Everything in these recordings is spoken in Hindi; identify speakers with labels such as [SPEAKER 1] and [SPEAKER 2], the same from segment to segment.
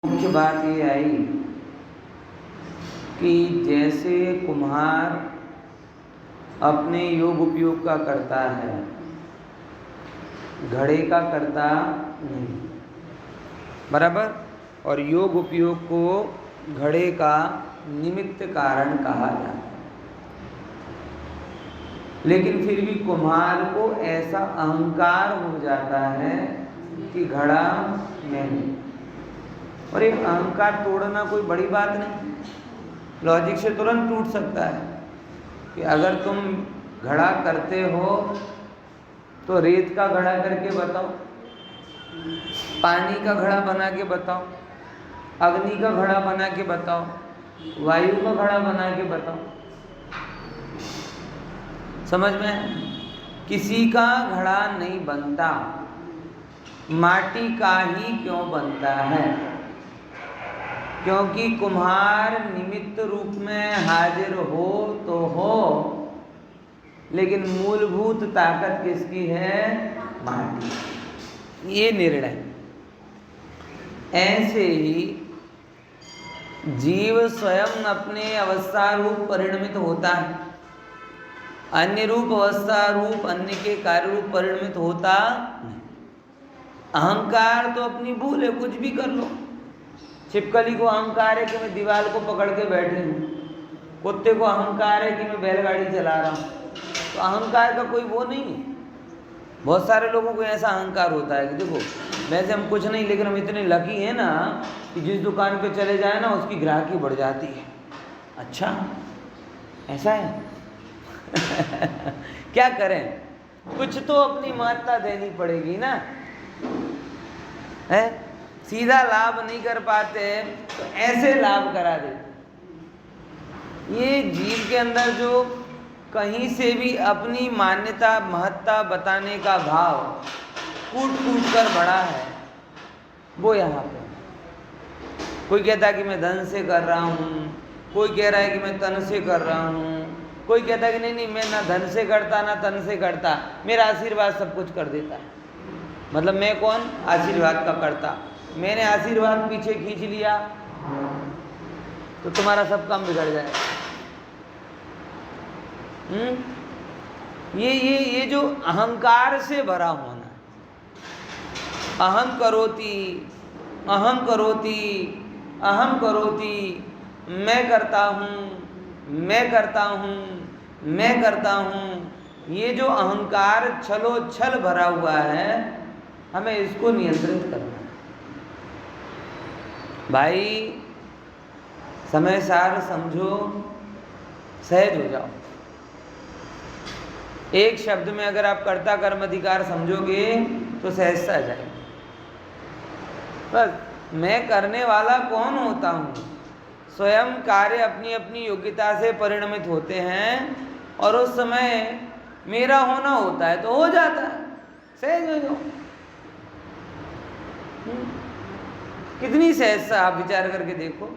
[SPEAKER 1] मुख्य बात ये आई कि जैसे कुम्हार अपने योग उपयोग का करता है, घड़े का करता नहीं, बराबर। और योग उपयोग को घड़े का निमित्त कारण कहा जाता है, लेकिन फिर भी कुम्हार को ऐसा अहंकार हो जाता है कि घड़ा नहीं। और एक अहंकार तोड़ना कोई बड़ी बात नहीं, लॉजिक से तुरंत टूट सकता है कि अगर तुम घड़ा करते हो तो रेत का घड़ा करके बताओ, पानी का घड़ा बना के बताओ, अग्नि का घड़ा बना के बताओ, वायु का घड़ा बना के बताओ। समझ में? किसी का घड़ा नहीं बनता, माटी का ही क्यों बनता है? क्योंकि कुम्हार निमित्त रूप में हाजिर हो तो हो, लेकिन मूलभूत ताकत किसकी है? माटी। ये निर्णय। ऐसे ही जीव स्वयं अपने अवस्था रूप परिणमित होता है, अन्य रूप अवस्था रूप अन्य के कार्य रूप परिणमित होता नहीं। अहंकार तो अपनी भूल है, कुछ भी कर लो। छिपकली को अहंकार है कि मैं दीवार को पकड़ के बैठी हूँ, कुत्ते को अहंकार है कि मैं बैलगाड़ी चला रहा हूँ। तो अहंकार का कोई वो नहीं है। बहुत सारे लोगों को ऐसा अहंकार होता है कि देखो वैसे हम कुछ नहीं, लेकिन हम इतने लकी हैं ना कि जिस दुकान पे चले जाए ना उसकी ग्राहकी बढ़ जाती है। अच्छा ऐसा है? क्या करें, कुछ तो अपनी महत्ता देनी पड़ेगी ना, है? सीधा लाभ नहीं कर पाते तो ऐसे लाभ करा दे। ये जीव के अंदर जो कहीं से भी अपनी मान्यता महत्ता बताने का भाव कूट कूट कर बढ़ा है, वो यहाँ पे। कोई कहता है कि मैं धन से कर रहा हूँ, कोई कह रहा है कि मैं तन से कर रहा हूँ, कोई कहता है कि नहीं मैं ना धन से करता ना तन से करता, मेरा आशीर्वाद सब कुछ कर देता है। मतलब मैं कौन? आशीर्वाद का करता। मैंने आशीर्वाद पीछे खींच लिया तो तुम्हारा सब काम बिगड़ जाएगा। ये जो अहंकार से भरा होना, अहम करोति अहम करोति अहम करोति, मैं करता हूँ मैं करता हूँ मैं करता हूँ, ये जो अहंकार छलो छल भरा हुआ है, हमें इसको नियंत्रित करना है। भाई समय सार समझो, सहज हो जाओ। एक शब्द में अगर आप कर्ता कर्म अधिकार समझोगे तो सहजता आ जाएगी। बस मैं करने वाला कौन होता हूँ? स्वयं कार्य अपनी अपनी योग्यता से परिणमित होते हैं और उस समय मेरा होना होता है तो हो जाता है। सहज हो जाओ। कितनी सहजता, आप विचार करके देखो।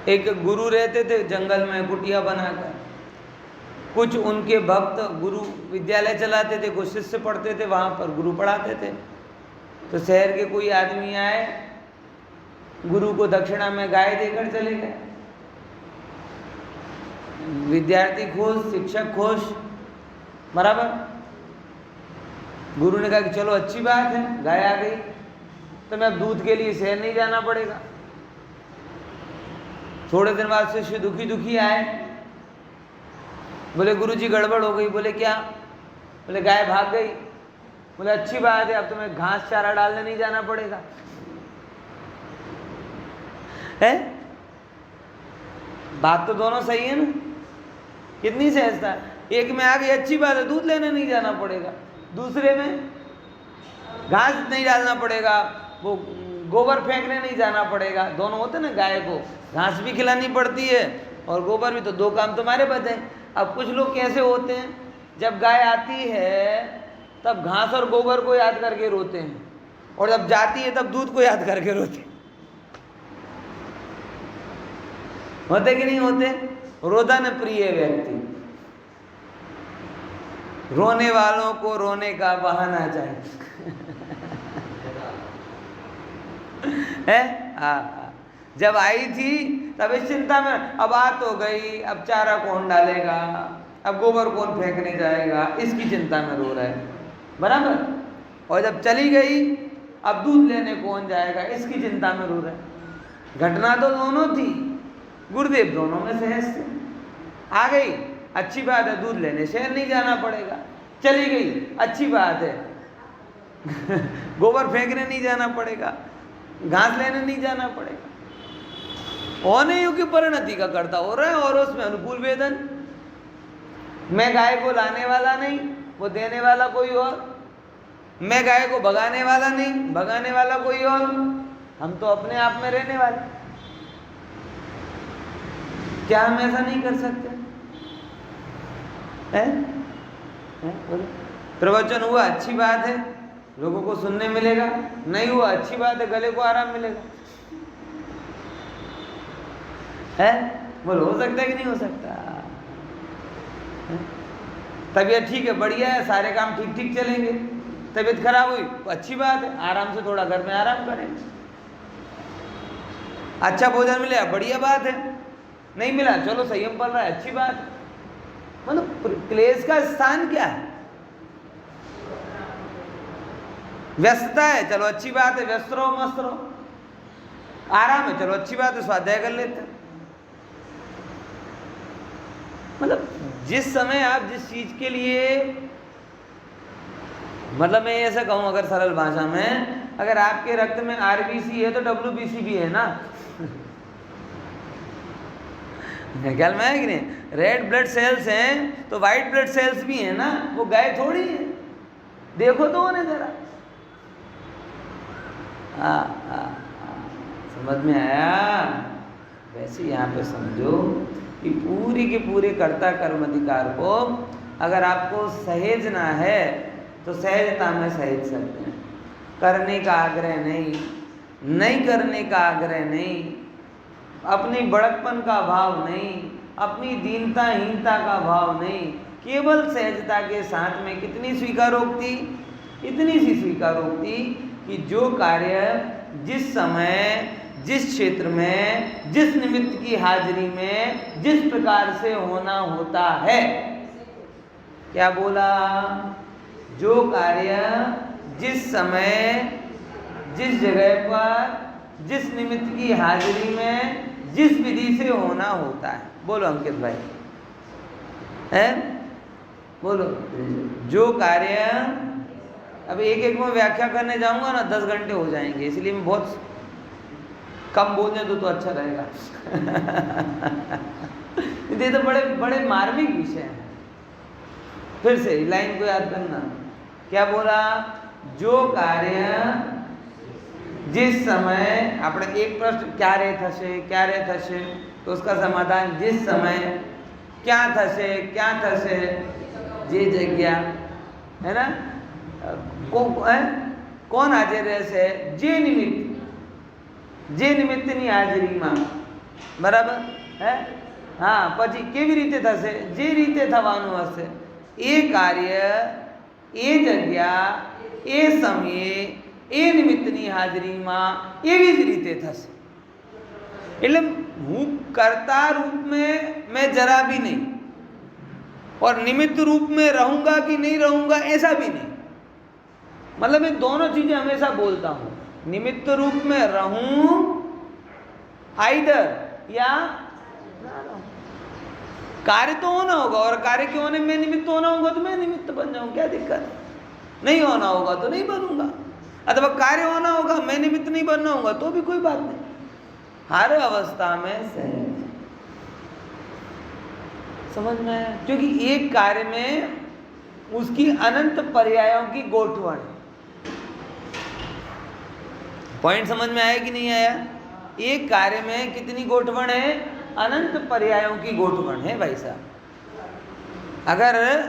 [SPEAKER 1] एक गुरु रहते थे जंगल में कुटिया बनाकर, कुछ उनके भक्त गुरु विद्यालय चलाते थे, कुछ शिष्य पढ़ते थे वहाँ पर, गुरु पढ़ाते थे। तो शहर के कोई आदमी आए, गुरु को दक्षिणा में गाय देकर चले गए। विद्यार्थी खुश, शिक्षक खुश, बराबर। गुरु ने कहा कि चलो अच्छी बात है, गाय आ गई तो मैं अब दूध के लिए शहर नहीं जाना पड़ेगा। थोड़े दिन बाद शिष्य दुखी दुखी आए, बोले गुरुजी गड़बड़ हो गई। बोले क्या? बोले गाय भाग गई। बोले अच्छी बात है, अब तुम्हें घास चारा डालने नहीं जाना पड़ेगा। है? बात तो दोनों सही है ना? कितनी सहजता। एक में आ गई अच्छी बात है, दूध लेने नहीं जाना पड़ेगा, दूसरे में घास नहीं डालना पड़ेगा, वो गोबर फेंकने नहीं जाना पड़ेगा। दोनों होते ना, गाय को घास भी खिलानी पड़ती है और गोबर भी, तो दो काम तुम्हारे बच जाए। अब कुछ लोग कैसे होते हैं, जब गाय आती है तब घास और गोबर को याद करके रोते हैं, और जब जाती है तब दूध को याद करके रोते हैं। होते कि नहीं होते? रोदन प्रिय व्यक्ति, रोने वालों को रोने का बहाना चाहिए। है। हाँ, जब आई थी तब इस चिंता में, अब आ तो गई, अब चारा कौन डालेगा, अब गोबर कौन फेंकने जाएगा, इसकी चिंता में रो रहा है, बराबर। और जब चली गई, अब दूध लेने कौन जाएगा, इसकी चिंता में रो रहा है। घटना तो दोनों थी, गुरुदेव दोनों में सहज थे। आ गई, अच्छी बात है, दूध लेने शहर नहीं जाना पड़ेगा। चली गई, अच्छी बात है, गोबर फेंकने नहीं जाना पड़ेगा, घास लेने नहीं जाना पड़ेगा। होने योग्य परिणति का कर्ता हो रहा है और उसमें अनुकूल वेदन। मैं गाय को लाने वाला नहीं, वो देने वाला कोई और। मैं गाय को भगाने वाला नहीं, भगाने वाला कोई और। हम तो अपने आप में रहने वाले। क्या हम ऐसा नहीं कर सकते? बोलो। प्रवचन हुआ, अच्छी बात है, लोगों को सुनने मिलेगा। नहीं हुआ, अच्छी बात है, गले को आराम मिलेगा। है? बोलो, हो सकता है कि नहीं हो सकता? तबीयत ठीक है, बढ़िया है, सारे काम ठीक ठीक चलेंगे। तबीयत खराब हुई, अच्छी बात है, आराम से थोड़ा घर में आराम करेंगे। अच्छा भोजन मिला, बढ़िया बात है। नहीं मिला, चलो संयम पड़ रहा है, अच्छी बात है। मतलब क्लेश का स्थान क्या है? व्यस्तता है, चलो अच्छी बात है, व्यस्त रहो, मस्त रहो। आराम है, चलो अच्छी बात है, स्वाध्याय कर लेते हैं। मतलब जिस समय आप जिस चीज के लिए, मतलब मैं ऐसा कहूं अगर सरल भाषा में, अगर आपके रक्त में आरबीसी है तो डब्ल्यूबीसी भी है ना। ख्याल में है कि नहीं? रेड ब्लड सेल्स हैं तो वाइट ब्लड सेल्स भी हैं ना, वो गाय थोड़ी है। देखो तो उन्हें जरा। समझ में आया? वैसे यहाँ पे समझो कि पूरी के पूरे कर्ता कर्म अधिकार को अगर आपको सहेजना है तो सहजता में सहेज सकते हैं। करने का आग्रह नहीं, नहीं करने का आग्रह नहीं, अपनी बड़कपन का भाव नहीं, अपनी दीनता हीनता का भाव नहीं, केवल सहजता के साथ में कितनी स्वीकारोक्ति, इतनी सी स्वीकारोक्ति कि जो कार्य जिस समय, जिस क्षेत्र में, जिस निमित्त की हाजिरी में जिस प्रकार से होना होता है। क्या बोला? जो कार्य जिस समय, जिस जगह पर, जिस निमित्त की हाजिरी में, जिस विधि से होना होता है। बोलो अंकित भाई, है? बोलो। जो कार्य, अब एक एक में व्याख्या करने जाऊंगा ना 10 घंटे हो जाएंगे, इसलिए मैं बहुत कम बोलने दो तो अच्छा रहेगा। ये तो बड़े बड़े मार्मिक विषय हैं। फिर से लाइन को याद करना। क्या बोला? जो कार्य जिस समय, આપણે एक प्रश्न ક્યારે થશે, ક્યારે થશે, तो उसका समाधान जिस समय क्या થશે, क्या થશે, જે જગ્યા, है ना, કોણ હાજર રહેશે, જે નિમિત્તની હાજરીમાં, બરાબર હે? હા, પછી કેવી રીતે થશે? જે રીતે થવાનું હશે એ કાર્ય એ જગ્યા એ સમયે એ નિમિત્તની હાજરીમાં એવી જ રીતે થશે। એટલે હું कर्ता रूप में मैं जरा भी नहीं, और निमित्त रूप में रहूंगा कि नहीं रहूंगा ऐसा भी नहीं। मतलब मैं दोनों चीजें हमेशा बोलता हूं, निमित्त रूप में रहूं आइदर या ना रहूं। कार्य तो होना होगा, और कार्य के होने में निमित्त होना होगा तो मैं निमित्त बन जाऊं, क्या दिक्कत है? नहीं होना होगा तो नहीं बनूंगा, अथवा कार्य होना होगा मैं निमित्त नहीं बनना होगा तो भी कोई बात नहीं। हर अवस्था में सहज, समझ में आया? क्योंकि एक कार्य में उसकी अनंत पर्यायों की गोठवण। पॉइंट समझ में आया कि नहीं आया? एक कार्य में कितनी गोठवण है? अनंत पर्यायों की गोठवण है भाई साहब।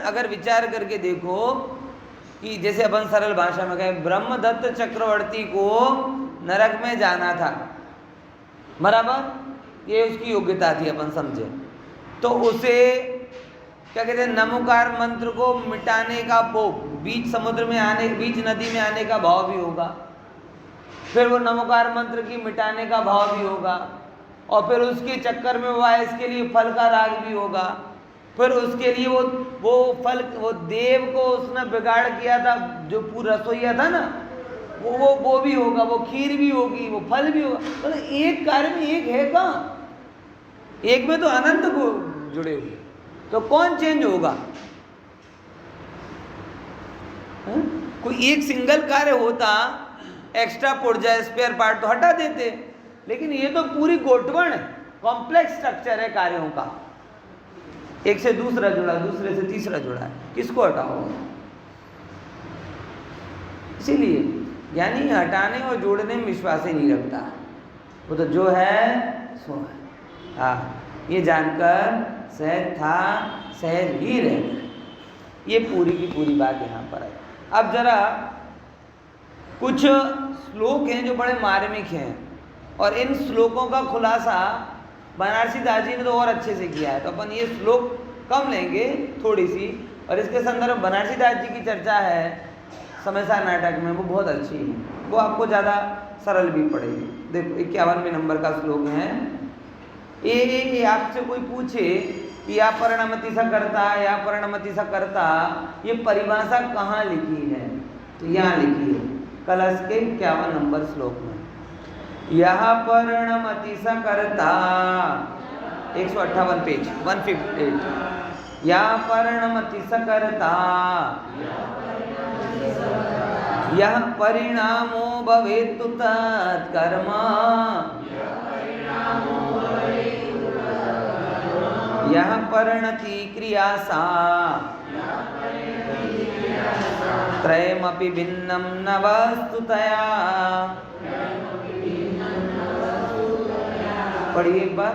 [SPEAKER 1] अगर विचार करके देखो कि जैसे अपन सरल भाषा में कहें, ब्रह्मदत्त चक्रवर्ती को नरक में जाना था, बराबर, ये उसकी योग्यता थी, अपन समझे। तो उसे क्या कहते हैं, नमोकार मंत्र को मिटाने का, वो बीच समुद्र में आने, बीच नदी में आने का भाव भी होगा, फिर वो नमोकार मंत्र की मिटाने का भाव भी होगा, और फिर उसके चक्कर में वह इसके लिए फल का राग भी होगा, फिर उसके लिए वो फल, वो देव को उसने बिगाड़ किया था, जो पूरा रसोईया था ना, वो भी होगा, वो खीर भी होगी, वो फल भी होगा। तो एक कार्य में एक है कहाँ, एक में तो अनंत को जुड़े हुए, तो कौन चेंज होगा? कोई एक सिंगल कार्य होता, एक्स्ट्रा पुर्जा स्पेयर पार्ट तो हटा देते, लेकिन ये तो पूरी गोठवण है, कॉम्प्लेक्स स्ट्रक्चर है कार्यों का, एक से दूसरा जुड़ा, दूसरे से तीसरा जुड़ा है, किसको हटाओ? इसीलिए यानी हटाने और जोड़ने में विश्वास ही नहीं रखता, वो तो जो है सो है। हाँ, ये जानकर सहज था, सहज ही रहता है, ये पूरी की पूरी बात यहाँ पर है। अब जरा कुछ श्लोक हैं जो बड़े मार्मिक हैं, और इन श्लोकों का खुलासा बनारसी दास जी ने तो और अच्छे से किया है, तो अपन ये श्लोक कम लेंगे थोड़ी सी, और इसके संदर्भ बनारसी दास जी की चर्चा है समयसार नाटक में, वो बहुत अच्छी है, वो आपको ज़्यादा सरल भी पड़ेगी। देखो 51वें नंबर का श्लोक है। ये आपसे कोई पूछे कि या परिणमति सा करता, या परिणमति सा करता, ये परिभाषा कहाँ लिखी है? तो यहाँ लिखी है कलश के 51 नंबर श्लोक में, यह परिणमति सा करता, 158 पेज 158, या परिणमति सा करता, यह परिणामो भवेतु तत्कर्म, यह परिणति क्रिया सा, त्रयमपि भिन्नं न वस्तुतया। पढ़िए एक बार।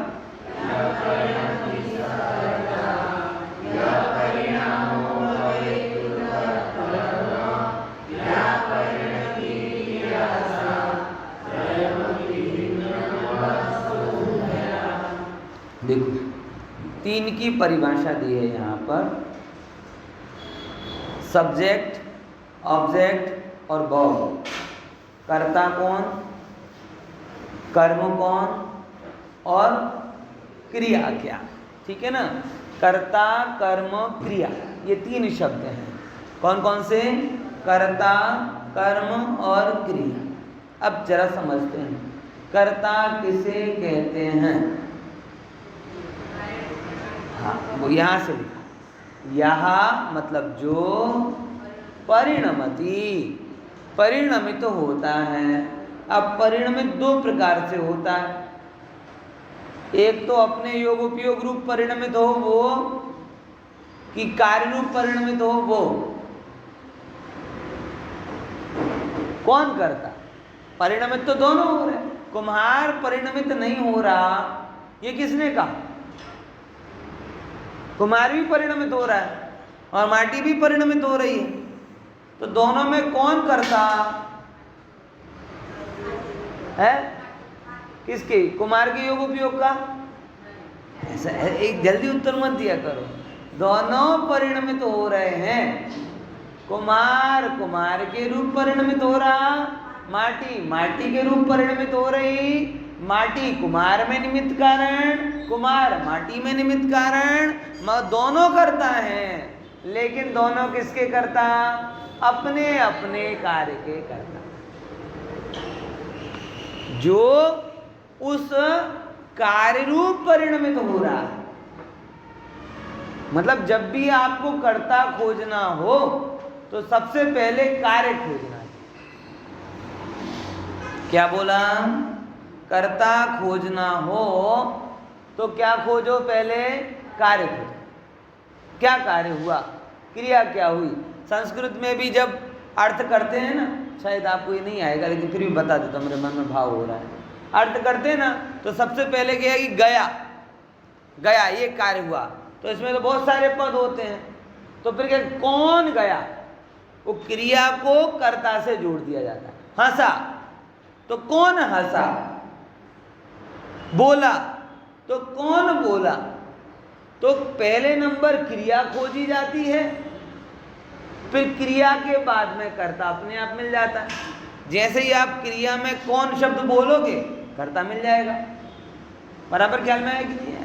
[SPEAKER 1] देखो 3 की परिभाषा दी है यहाँ पर, सब्जेक्ट, ऑब्जेक्ट और वर्ब। कर्ता कौन, कर्म कौन और क्रिया क्या, ठीक है ना? कर्ता, कर्म, क्रिया, ये 3 शब्द हैं। कौन कौन से? कर्ता, कर्म और क्रिया। अब जरा समझते हैं, कर्ता किसे कहते हैं? हाँ, वो यहाँ से लिखा, यहाँ मतलब जो परिणमति, परिणमित तो होता है। अब परिणमित 2 प्रकार से होता है, एक तो अपने योग उपयोग रूप परिणमित हो वो, कि कार्य रूप परिणमित हो वो। कौन करता? परिणमित तो दोनों हो रहे, कुम्हार परिणमित नहीं हो रहा, ये किसने कहा? कुम्हार भी परिणमित हो रहा है और माटी भी परिणमित हो रही है, तो दोनों में कौन करता है? किसके? कुम्हार के योग उपयोग का। ऐसा है, एक जल्दी उत्तर मत दिया करो, दोनों परिणमित हो रहे हैं। कुम्हार कुम्हार के रूप परिणमित हो रहा, माटी माटी के रूप परिणमित हो रही, माटी कुम्हार में निमित्त कारण, कुम्हार माटी में निमित्त कारण, दोनों करता है, लेकिन दोनों किसके करता? अपने अपने कार्य के करता। जो उस कार्य रूप परिणमित हो रहा है, मतलब जब भी आपको कर्ता खोजना हो तो सबसे पहले कार्य खोजना है। क्या बोला? कर्ता खोजना हो तो क्या खोजो? पहले कार्य खोजो। क्या कार्य हुआ, क्रिया क्या हुई? संस्कृत में भी जब अर्थ करते हैं ना, शायद आपको ये नहीं आएगा लेकिन फिर भी बता देता हूं, मेरे मन में भाव हो रहा है। अर्थ करते हैं ना तो सबसे पहले क्या है कि गया, गया ये कार्य हुआ, तो इसमें तो बहुत सारे पद होते हैं, तो फिर क्या, कौन गया? वो क्रिया को कर्ता से जोड़ दिया जाता है। हंसा तो कौन हंसा? बोला तो कौन बोला? तो पहले नंबर क्रिया खोजी जाती है, फिर क्रिया के बाद में कर्ता अपने आप मिल जाता है। जैसे ही आप क्रिया में कौन शब्द बोलोगे कर्ता मिल जाएगा। बराबर ख्याल में है कि नहीं?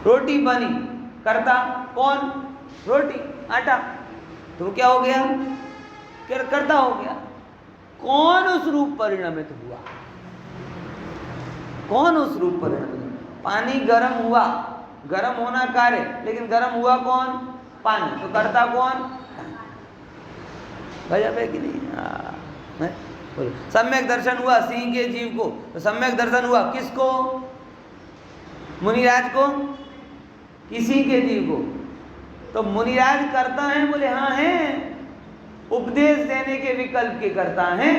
[SPEAKER 1] रोटी बनी, कर्ता कौन? रोटी, आटा, तो क्या हो गया? कर्ता हो गया। कौन उस रूप परिणमित हुआ? कौन उस रूप परिणमित? पानी गर्म हुआ, गर्म होना कार्य, लेकिन गर्म हुआ कौन? पानी, तो कर्ता कौन? गजब है कि नहीं? सम्यक दर्शन हुआ सिंह के जीव को, तो सम्यक दर्शन हुआ किसको? मुनिराज को, किसी के जीव को। तो मुनिराज करता है? बोले हाँ हैं, उपदेश देने के विकल्प के करता हैं,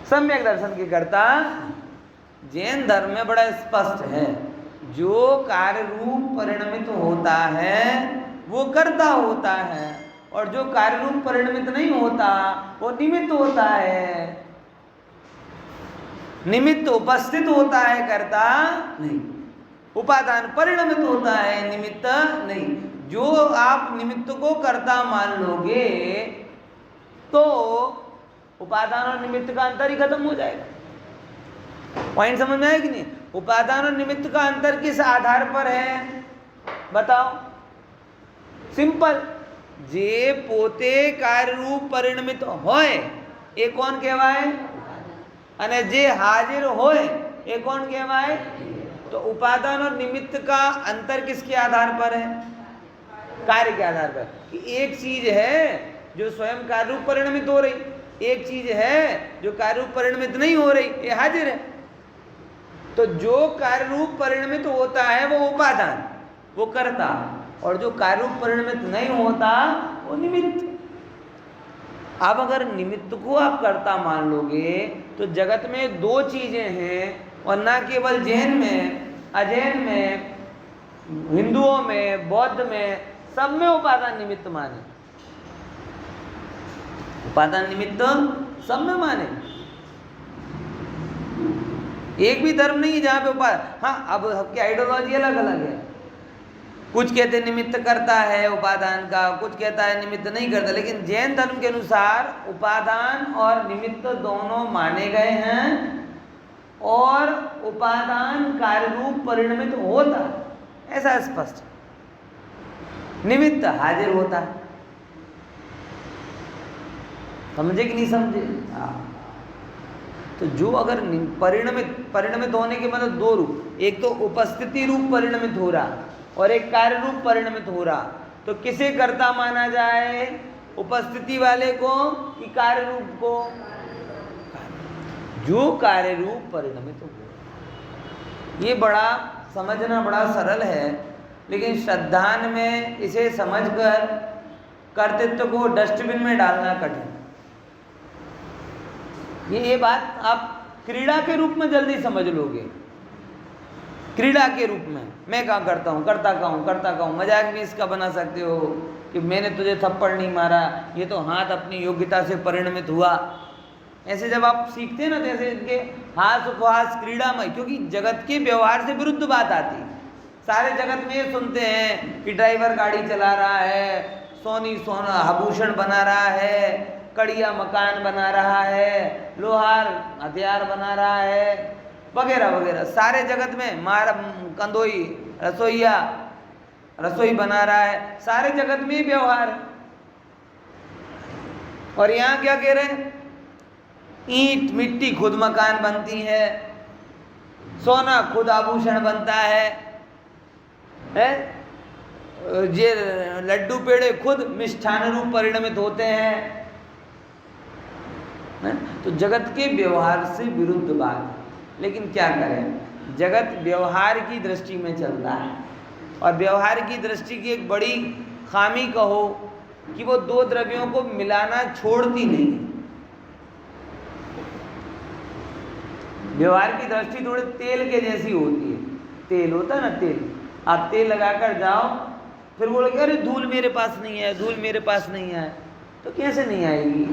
[SPEAKER 1] सम्यक दर्शन के करता। जैन धर्म में बड़ा स्पष्ट है, जो कार्य रूप परिणमित होता है वो कर्ता होता है, और जो कार्य रूप परिणमित नहीं होता वो निमित्त होता है। निमित्त उपस्थित होता है, कर्ता नहीं। उपादान परिणमित होता है, निमित्त नहीं। जो आप निमित्त को कर्ता मान लोगे तो उपादान और निमित्त का अंतर ही खत्म हो जाएगा। पॉइंट समझ में आया कि नहीं? उपादान और निमित्त का अंतर किस आधार पर है बताओ? सिंपल, जे पोते कार्य रूप परिणमित होय ए कौन कहवाय? अने जे हाजिर होय ए कौन कहवाय? तो उपादान और निमित्त का अंतर किसके आधार पर है? कार्य के आधार पर। कि एक चीज है जो स्वयं कार्य रूप परिणमित हो रही, एक चीज है जो कार्य रूप परिणमित नहीं हो रही, ये हाजिर है। तो जो कार्य रूप परिणमित होता है वो उपादान, वो कर्ता, और जो कार्य रूप परिणमित नहीं होता वो निमित्त। अब अगर निमित्त को आप कर्ता मान लोगे तो जगत में दो चीजें हैं, और ना केवल जैन में, अजैन में, हिंदुओं में, बौद्ध में, सब में उपादान निमित्त माने। उपादान निमित्त सब में माने। एक भी धर्म नहीं है जहां पे उपादान, हाँ अब सबकी आइडियोलॉजी अलग अलग है। कुछ कहते निमित्त करता है उपादान का, कुछ कहता है निमित्त नहीं करता, लेकिन जैन धर्म के अनुसार उपादान और निमित्त दोनों माने गए हैं, और उपादान कार्य रूप परिणमित होता है, ऐसा स्पष्ट। निमित्त हाजिर होता है। समझे कि नहीं समझे? तो जो अगर परिणमित होने के मतलब दो रूप, एक तो उपस्थिति रूप परिणमित हो रहा और एक कार्य रूप परिणमित हो रहा, तो किसे कर्ता माना जाए? उपस्थिति वाले को कि कार्य रूप को? जो कार्य रूप परिणमित हो रहा। ये बड़ा समझना बड़ा सरल है, लेकिन श्रद्धान में इसे समझकर कर्तृत्व को डस्टबिन में डालना कठिन। ये बात आप क्रीड़ा के रूप में जल्दी समझ लोगे। क्रीड़ा के रूप में मैं क्या करता हूँ, करता का हूँ, मजाक भी इसका बना सकते हो कि मैंने तुझे थप्पड़ नहीं मारा, ये तो हाथ अपनी योग्यता से परिणमित हुआ। ऐसे जब आप सीखते हैं ना, जैसे इनके हास उपहास क्रीड़ामय, क्योंकि जगत के व्यवहार से विरुद्ध बात आती। सारे जगत में ये सुनते हैं कि ड्राइवर गाड़ी चला रहा है, सोना आभूषण बना रहा है, कड़िया मकान बना रहा है, लोहार हथियार बना रहा है, वगैरह वगैरह। सारे जगत में कंदोई रसोईया रसोई बना रहा है, सारे जगत में व्यवहार। और यहाँ क्या कह रहे हैं? ईंट मिट्टी खुद मकान बनती है, सोना खुद आभूषण बनता है? ये लड्डू पेड़े खुद मिष्ठान रूप परिणमित होते हैं। तो जगत के व्यवहार से विरुद्ध बात, लेकिन क्या करें, जगत व्यवहार की दृष्टि में चलता है, और व्यवहार की दृष्टि की एक बड़ी खामी कहो कि वो दो द्रव्यों को मिलाना छोड़ती नहीं। व्यवहार की दृष्टि थोड़ी तेल के जैसी होती है। तेल होता है ना, तेल, आप तेल लगाकर जाओ, फिर बोलोगे अरे धूल मेरे पास नहीं है, धूल मेरे पास नहीं है, तो कैसे नहीं आएगी?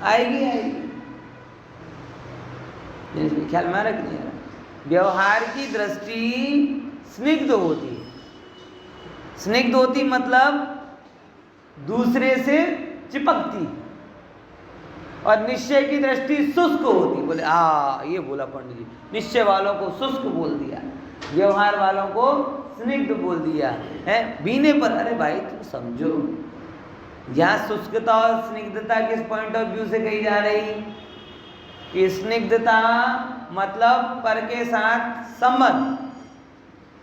[SPEAKER 1] आएगी आएगी। ख्याल में रख नहीं। व्यवहार की दृष्टि स्निग्ध होती है। स्निग्ध होती मतलब दूसरे से चिपकती और निश्चय की दृष्टि शुष्क होती। बोले ये बोला पंडित जी, निश्चय वालों को शुष्क बोल दिया, व्यवहार वालों को स्निग्ध बोल दिया है बीने पर। अरे भाई तुम समझो, यहाँ शुष्कता और स्निग्धता किस पॉइंट ऑफ व्यू से कही जा रही कि स्निग्धता मतलब पर के साथ संबंध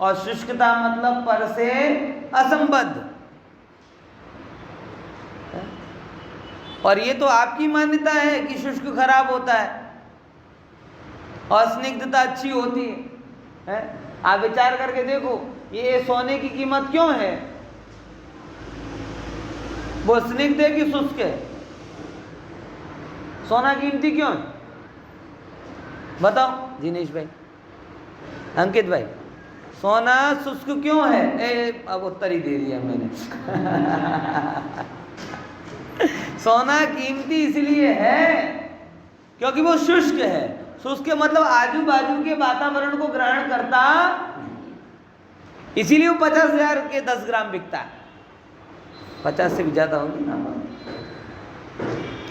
[SPEAKER 1] और शुष्कता मतलब पर से असंबद्ध। और ये तो आपकी मान्यता है कि शुष्क खराब होता है और स्निग्धता अच्छी होती है? आप विचार करके देखो, ये सोने की कीमत क्यों है? वो स्निग्ध है कि शुष्क है? सोना कीमती क्यों है? बताओ जिनेश भाई, अंकित भाई, सोना शुष्क क्यों है? अब उत्तर ही दे दिया मैंने। सोना कीमती इसलिए है क्योंकि वो शुष्क है। शुष्क मतलब आजू बाजू के वातावरण को ग्रहण करता, इसीलिए वो 50,000 के 10 ग्राम बिकता है। 50 से भी ज्यादा होगी ना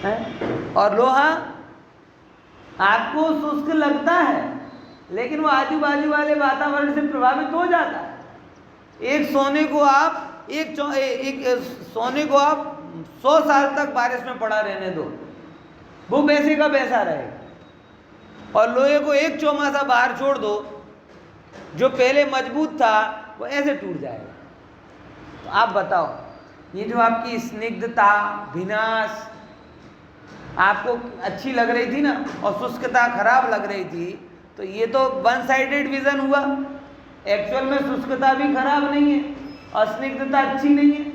[SPEAKER 1] है? और लोहा आपको शुष्क लगता है लेकिन वो आजू बाजू वाले वातावरण से प्रभावित हो जाता है। एक सोने को आप एक सोने को आप 100 साल तक बारिश में पड़ा रहने दो, वो वैसे का वैसा रहेगा। और लोहे को एक चौमासा बाहर छोड़ दो, जो पहले मजबूत था वो ऐसे टूट जाएगा। तो आप बताओ, ये जो आपकी स्निग्धता, विनाश आपको अच्छी लग रही थी ना, और शुष्कता खराब लग रही थी, तो ये तो वन साइडेड विजन हुआ। एक्चुअल में शुष्कता भी खराब नहीं है और स्निग्धता अच्छी नहीं है।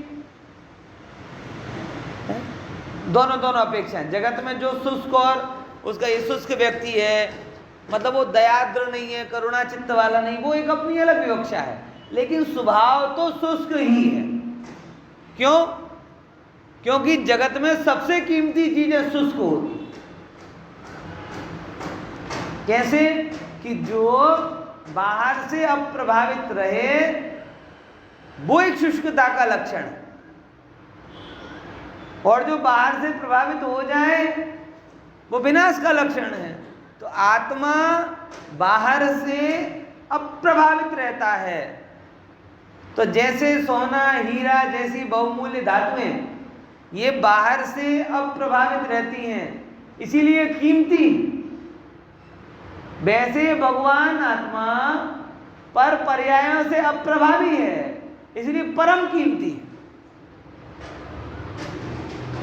[SPEAKER 1] दोनों अपेक्षाएं। जगत में जो शुष्क और उसका ये शुष्क व्यक्ति है, मतलब वो दयाद्र नहीं है, करुणा चित्त वाला नहीं, वो एक अपनी अलग विवक्षा है, लेकिन स्वभाव तो शुष्क ही है। क्यों? क्योंकि जगत में सबसे कीमती चीजें शुष्क होती। कैसे? कि जो बाहर से अप्रभावित रहे वो एक शुष्कता का लक्षण है, और जो बाहर से प्रभावित हो जाए वो विनाश का लक्षण है। तो आत्मा बाहर से अप्रभावित रहता है। तो जैसे सोना, हीरा जैसी बहुमूल्य धातुएं ये बाहर से अप्रभावित रहती हैं, इसीलिए कीमती, वैसे भगवान आत्मा पर पर्यायों से अप्रभावी है, इसलिए परम कीमती।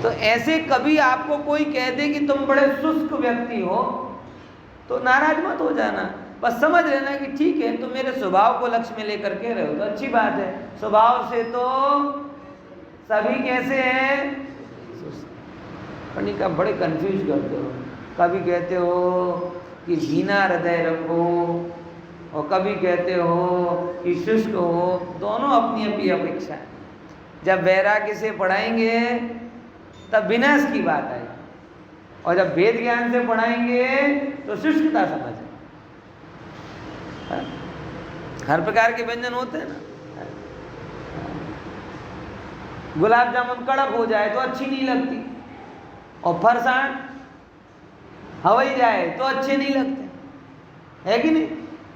[SPEAKER 1] तो ऐसे कभी आपको कोई कह दे कि तुम बड़े शुष्क व्यक्ति हो, तो नाराज मत हो जाना, बस समझ लेना कि ठीक है, तुम मेरे स्वभाव को लक्ष्य में लेकर के रहे हो तो अच्छी बात है। स्वभाव से तो सभी कैसे हैं? पंडित का बड़े कंफ्यूज करते हो। कभी कहते हो कि हीना हृदय रखो, और कभी कहते हो कि शुष्क हो। दोनों अपनी अपनी अपेक्षा है। जब वैराग्य से पढ़ाएंगे तब विनाश की बात आएगी, और जब वेद ज्ञान से पढ़ाएंगे तो शुष्कता समझ। हर प्रकार के व्यंजन होते हैं ना। गुलाब जामुन कड़क हो जाए तो अच्छी नहीं लगती, और फरसाण हवाई जाए तो अच्छे नहीं लगते, है कि नहीं?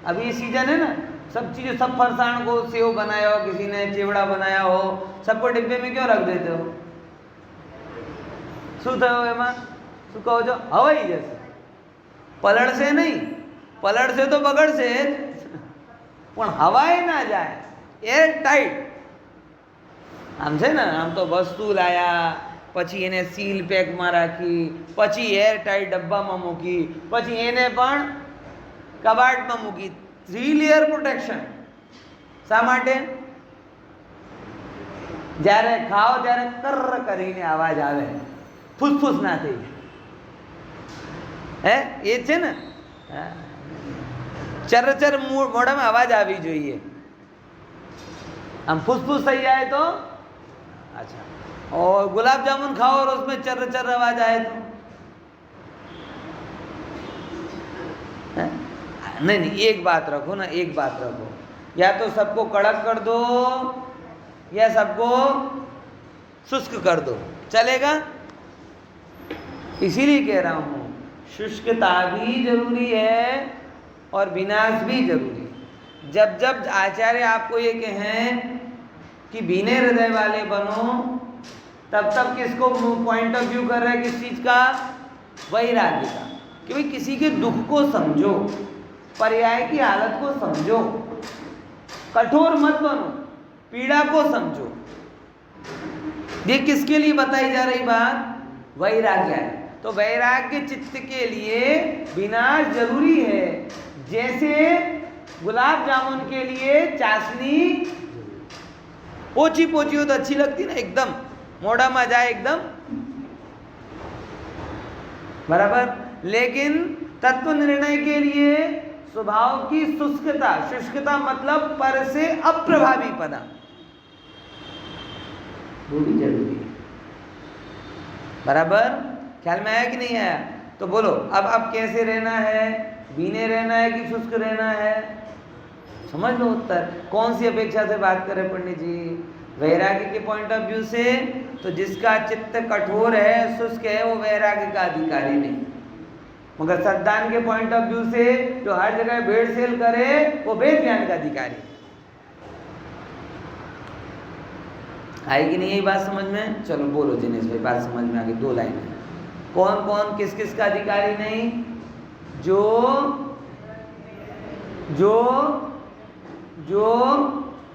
[SPEAKER 1] अभी ये सीजन है ना, सब चीजें, सब फरसाण को सेव बनाया हो, किसी ने चिवड़ा बनाया हो, सबको डिब्बे में क्यों रख देते हो? શું થયું એમાં? શું કહો છો? હવાઈ જશે, પલળશે નહીં, પલળશે તો બગડશે, પણ હવાઈ ના જાય, એર ટાઈટ. આમ છે ને, આમ તો વસ્તુ લાયા, પછી એને સીલ પેકમાં રાખી, પછી એર ટાઈટ ડબ્બામાં મૂકી, પછી એને પણ કબાટમાં મૂકી. 3 લેયર પ્રોટેક્શન. શા માટે? જ્યારે ખાઓ ત્યારે કર્ર કરીને અવાજ આવે, ફૂસફૂસ ના થઈ જાય, હે એ છે ને. ચરચર મોઢામાં અવાજ આવી જોઈએ, આમ फुसफुस થઈ जाए तो अच्छा, और गुलाब जामुन खाओ और उसमें चर आवाज आए तो नहीं, एक बात रखो ना, एक बात रखो, या तो सबको कड़क कर दो या सबको शुष्क कर दो, चलेगा? इसीलिए कह रहा हूं शुष्कता भी जरूरी है और विनाश भी जरूरी है। जब जब आचार्य आपको ये कहें कि भीने हृदय वाले बनो, तब तब किसको पॉइंट ऑफ व्यू कर रहा है? किस चीज का? वैराग्य का। कि भाई किसी के दुख को समझो, पर्याय की हालत को समझो, कठोर मत बनो, पीड़ा को समझो। ये किसके लिए बताई जा रही बात? वैराग्य है। तो वैराग्य चित्त के लिए विनाश जरूरी है। जैसे गुलाब जामुन के लिए चाशनी पोची पोची हो तो अच्छी लगती ना, एकदम मोड़ा में जाए एकदम बराबर। लेकिन तत्व निर्णय के लिए स्वभाव की शुष्कता, शुष्कता मतलब पर से अप्रभावी पना, वो भी जरूरी है। बराबर? ख्याल में आया कि नहीं आया? तो बोलो अब कैसे रहना है? भीने रहना है कि शुष्क रहना है? समझ लो उत्तर। कौन सी अपेक्षा से बात करें पंडित जी? वैराग्य के पॉइंट ऑफ व्यू से तो जिसका चित्त कठोर है, शुष्क है, वो वैराग्य का अधिकारी नहीं। मगर सद्दान के पॉइंट ऑफ व्यू से जो हर जगह भेड़ सेल करे, वो वेद ज्ञान का अधिकारी। आएगी नहीं यही बात समझ में? चलो बोलो दिनेश भाई, बात समझ में आ गई। 2 लाइन है। कौन कौन किस किस का अधिकारी नहीं? जो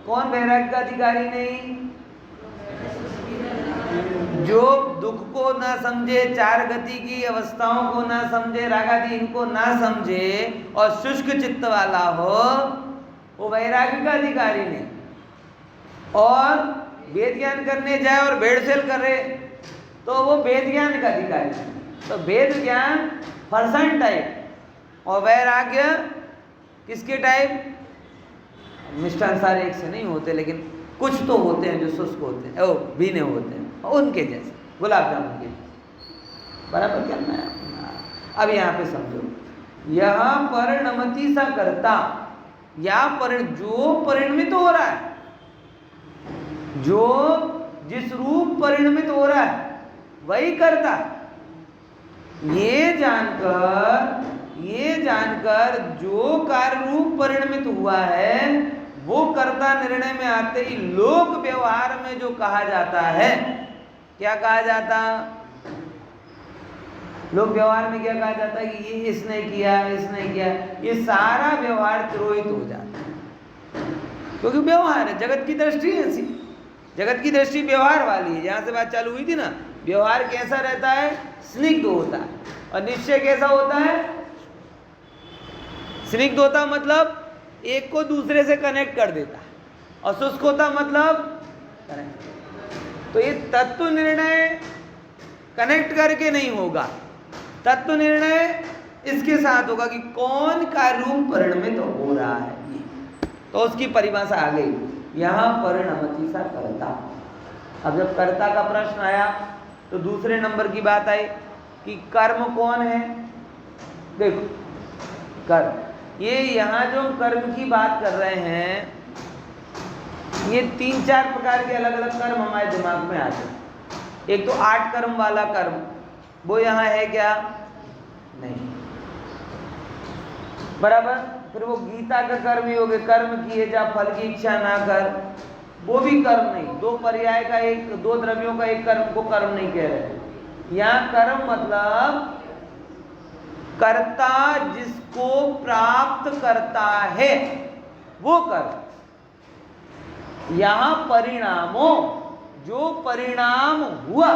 [SPEAKER 1] कौन वैराग्य का अधिकारी नहीं? जो दुख को ना समझे, 4 गति की अवस्थाओं को ना समझे, रागादि इनको ना समझे और शुष्क चित्त वाला हो, वो वैराग्य का अधिकारी नहीं। और वेद ज्ञान करने जाए और भेड़ सेल करे तो वो वेद ज्ञान का अधिकारी नहीं। तो वेद ज्ञान फरसान टाइप और वैराग्य किसके टाइप? मिष्टान सारे एक से नहीं होते, लेकिन कुछ तो होते हैं जो शुष्क होते हैं, ओ भीने होते हैं, उनके जैसे गुलाब जामुन के बराबर करना है। अब यहाँ पे समझो, यहाँ परिणमति सा करता, या जो परिणमित हो रहा है, जो जिस रूप परिणमित हो रहा है वही करता। ये जानकर जो कार्य रूप परिणमित हुआ है वो कर्ता निर्णय में आते ही लोक व्यवहार में जो कहा जाता है, क्या कहा जाता? लोक व्यवहार में क्या कहा जाता है कि ये इसने किया, ये सारा व्यवहार तिरोहित हो जाता है। क्योंकि व्यवहार है, जगत की दृष्टि ऐसी, जगत की दृष्टि व्यवहार वाली है। जहां से बात चालू हुई थी ना, व्यवहार कैसा रहता है? स्निग्ध होता है। और निश्चय कैसा होता है? स्निग्ध होता मतलब एक को दूसरे से कनेक्ट कर देता है, और शुष्क होता मतलब कनेक्ट। तो ये तत्व निर्णय कनेक्ट करके नहीं होगा, तत्व निर्णय इसके साथ होगा कि कौन का रूप परिणमित हो रहा है। तो उसकी परिभाषा आ गई, यहां परिणमति सा कर्ता। अब जब कर्ता का प्रश्न आया तो दूसरे नंबर की बात आई कि कर्म कौन है। देखो कर्म, ये यहाँ जो कर्म की बात कर रहे हैं, ये 3-4 प्रकार के अलग अलग कर्म हमारे दिमाग में आते हैं। एक तो 8 कर्म वाला कर्म, वो यहाँ है क्या? नहीं, बराबर। फिर वो गीता का कर्म ही हो गए, कर्म किए जा फल की इच्छा ना कर, वो भी कर्म नहीं। 2 पर्याय का एक, 2 द्रव्यों का एक कर्म को कर्म नहीं कह रहे। यहाँ कर्म मतलब कर्ता जिसको प्राप्त करता है वो कर्म। यहां परिणामों, जो परिणाम हुआ,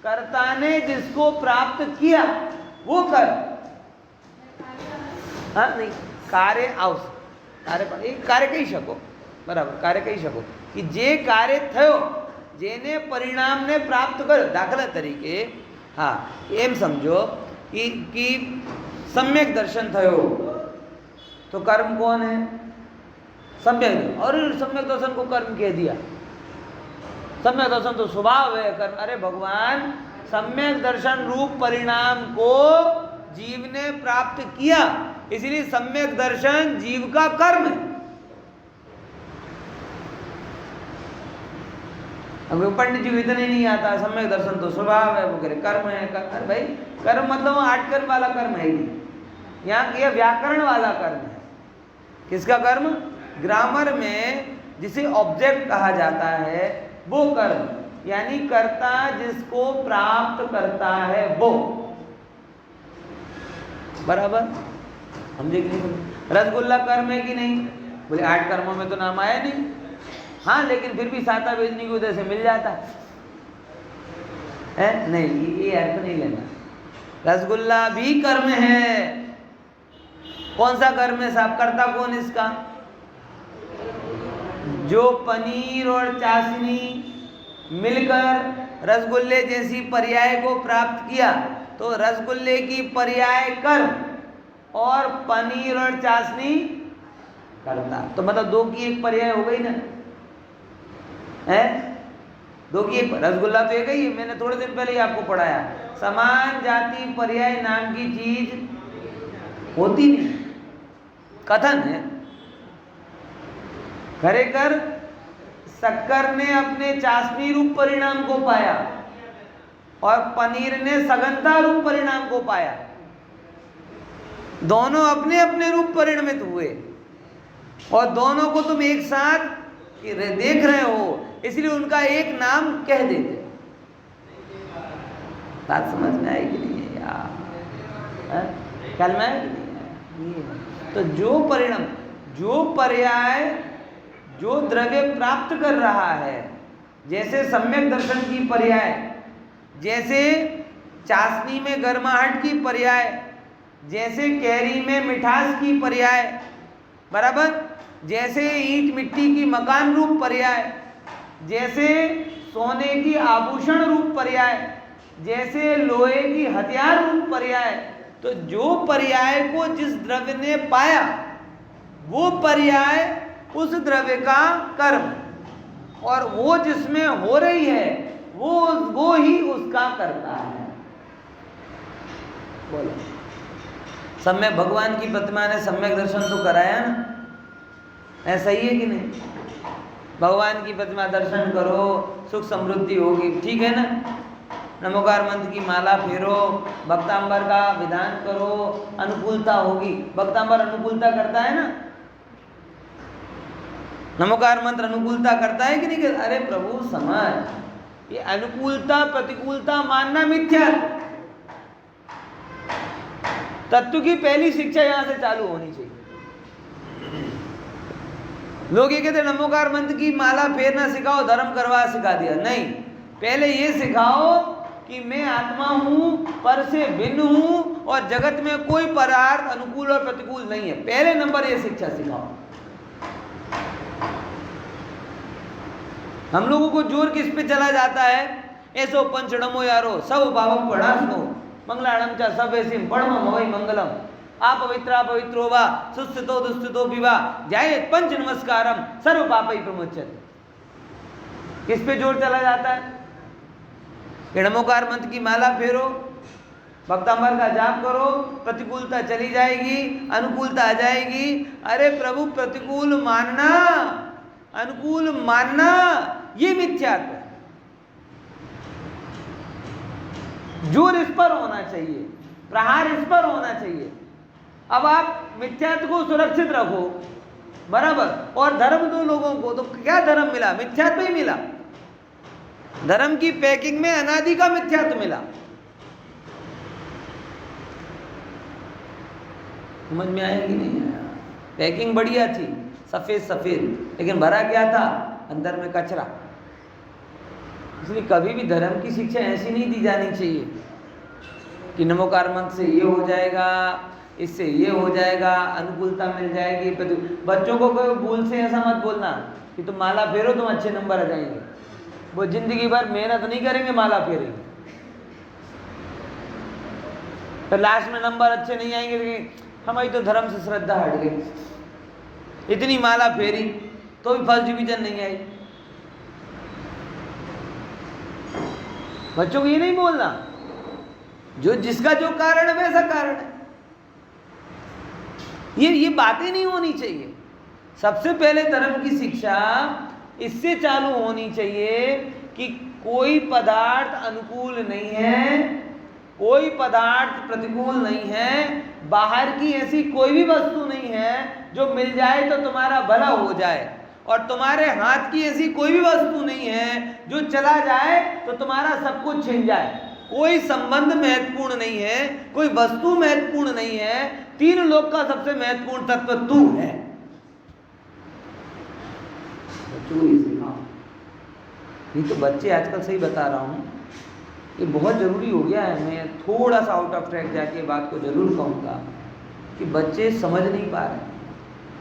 [SPEAKER 1] कर्ता ने जिसको प्राप्त किया वो कर्म। हाँ नहीं, कार्य कार्य કહી શકો, બરાબર, કાર્ય કહી શકો કે જે કાર્ય થયો, જેને પરિણામને પ્રાપ્ત કર્યો। દાખલા તરીકે હા એમ સમજો कि सम्यक दर्शन थयो, तो कर्म कौन है? सम्यक। और सम्यक दर्शन को कर्म कह दिया, सम्यक दर्शन तो स्वभाव है कर्म। अरे भगवान, सम्यक दर्शन रूप परिणाम को जीव ने प्राप्त किया, इसलिए सम्यक दर्शन जीव का कर्म है। अब वो पंडित जी को इतना ही नहीं आता, सम्यक दर्शन तो स्वभाव है, वो करे कर्म है। अरे भाई कर्म मतलब 8 कर्म वाला कर्म है ही नहीं, यहाँ यह व्याकरण वाला कर्म है। किसका कर्म? ग्रामर में जिसे ऑब्जेक्ट कहा जाता है वो कर्म, यानी कर्ता जिसको प्राप्त करता है वो। बराबर समझे कि नहीं? रसगुल्ला कर्म है कि नहीं? बोले 8 कर्मों में तो नाम आया नहीं। हाँ, लेकिन फिर भी साता बेचने की वजह से मिल जाता है नहीं, ये अर्थ नहीं लेना। रसगुल्ला भी कर्म है। कौन सा कर्म है साहब? कर्ता कौन इसका? जो पनीर और चाशनी मिलकर रसगुल्ले जैसी पर्याय को प्राप्त किया, तो रसगुल्ले की पर्याय कर्म और पनीर और चाशनी कर्ता। तो मतलब 2 की 1 पर्याय हो गई ना, है 2 की 1। रसगुल्ला तो एक ही है, मैंने थोड़े दिन पहले ही आपको पढ़ाया। समान जाति पर्याय नाम की चीज होती नहीं, कथन है। खरेखर शक्कर ने अपने चाशनी रूप परिणाम को पाया और पनीर ने सघनता रूप परिणाम को पाया। दोनों अपने अपने रूप परिणमित हुए और दोनों को तुम एक साथ देख रहे हो, इसलिए उनका एक नाम कह देते। बात समझ में आई कि नहीं है यार? ख्याल में आया कि नहीं है? तो जो परिणाम, जो पर्याय, जो द्रव्य प्राप्त कर रहा है, जैसे सम्यक दर्शन की पर्याय, जैसे चाशनी में गर्माहट की पर्याय, जैसे कैरी में मिठास की पर्याय, बराबर, जैसे ईंट मिट्टी की मकान रूप पर्याय, जैसे सोने की आभूषण रूप पर्याय, जैसे लोहे की हथियार रूप पर्याय। तो जो पर्याय को जिस द्रव्य ने पाया वो पर्याय उस द्रव्य का कर्म, और वो जिसमें हो रही है वो ही उसका करता है। बोलो, सम्यक भगवान की प्रतिमा ने सम्यक दर्शन तो कराया ना, ऐसा ही है कि नहीं? भगवान की प्रतिमा दर्शन करो, सुख समृद्धि होगी, ठीक है ना? नमोकार मंत्र की माला फेरो, भक्तांबर का विधान करो, अनुकूलता होगी। भक्तांबर अनुकूलता करता है ना? नमोकार मंत्र अनुकूलता करता है कि नहीं? अरे प्रभु समझ, ये अनुकूलता प्रतिकूलता मानना मिथ्या। तत्व की पहली शिक्षा यहां से चालू होनी चाहिए। लोग ये कहते नमोकार मंत्र की माला फेरना सिखाओ, धर्म करवा सिखा दिया। नहीं, पहले ये सिखाओ कि मैं आत्मा हूं, पर से भिन्न हूं और जगत में कोई पदार्थ अनुकूल और प्रतिकूल नहीं है। पहले नंबर ये शिक्षा सिखाओ। हम लोगों को जोर किस पे चला जाता है? ऐसो पंचड़मो यारो सब भावक पढ़ासनो मंगलाड़म चा सब ऐसी पढ़म वही मंगलम अपवित्रा पवित्रो वा सुस्थितो दुस्थितो विवा जाये पंच नमस्कारम सर्व पापई प्रमुच्यते। किस पे जोर चला जाता है? नमोकार मंत्र की माला फेरो, भक्तांबर का जाप करो, प्रतिकूलता चली जाएगी, अनुकूलता आ जाएगी। अरे प्रभु, प्रतिकूल मानना अनुकूल मानना ये मिथ्यात्व है। जोर इस पर होना चाहिए, प्रहार इस पर होना चाहिए। अब आप मिथ्यात्व को सुरक्षित रखो, बराबर, और धर्म दो लोगों को, तो क्या धर्म मिला? मिथ्यात्व ही मिला। धर्म की पैकिंग में अनादि का मिथ्यात्व मिला। समझ में आया कि नहीं आया? पैकिंग बढ़िया थी, सफेद सफेद, लेकिन भरा क्या था? अंदर में कचरा। इसलिए कभी भी धर्म की शिक्षा ऐसी नहीं दी जानी चाहिए कि नमोकार मंत्र से ये हो जाएगा, इससे ये हो जाएगा, अनुकूलता मिल जाएगी। बच्चों को कोई भूल से ऐसा मत बोलना कि तुम माला फेरो तुम अच्छे नंबर आ जाएंगे। वो जिंदगी भर मेहनत नहीं करेंगे, माला फेरेंगे, तो लास्ट में नंबर अच्छे नहीं आएंगे। हमारी तो धर्म से श्रद्धा हट गई, इतनी माला फेरी तो भी फर्स्ट डिवीजन नहीं आई। बच्चों को ये नहीं बोलना, जो जिसका जो कारण है वैसा कारण है। ये बातें नहीं होनी चाहिए। सबसे पहले धर्म की शिक्षा इससे चालू होनी चाहिए कि कोई पदार्थ अनुकूल नहीं है, कोई पदार्थ प्रतिकूल नहीं है, बाहर की ऐसी कोई भी वस्तु नहीं है जो मिल जाए तो तुम्हारा भला हो जाए, और तुम्हारे हाथ की ऐसी कोई भी वस्तु नहीं है जो चला जाए तो तुम्हारा सब कुछ छिन जाए। कोई संबंध महत्वपूर्ण नहीं है, कोई वस्तु महत्वपूर्ण नहीं है, तीन लोक का सबसे महत्वपूर्ण तत्व तू है। बच्चों को ये सिखाओ। नहीं तो बच्चे आजकल, सही बता रहा हूँ, ये बहुत ज़रूरी हो गया है। मैं थोड़ा सा आउट ऑफ ट्रैक जाके बात को ज़रूर कहूँगा कि बच्चे समझ नहीं पा रहे।